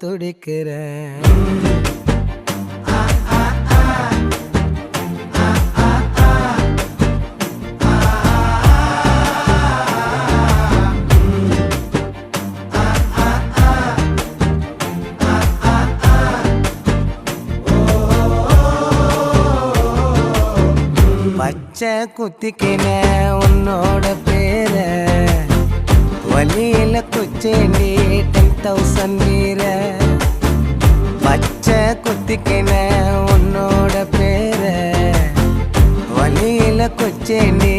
துடிக்கிறேன். பச்சை குத்திக்கின உன்னோட பேர வலியில குச்சேண்டி 10,000 வீர. பச்சை குத்திக்கின உன்னோட பேர வலியில குச்சேண்டி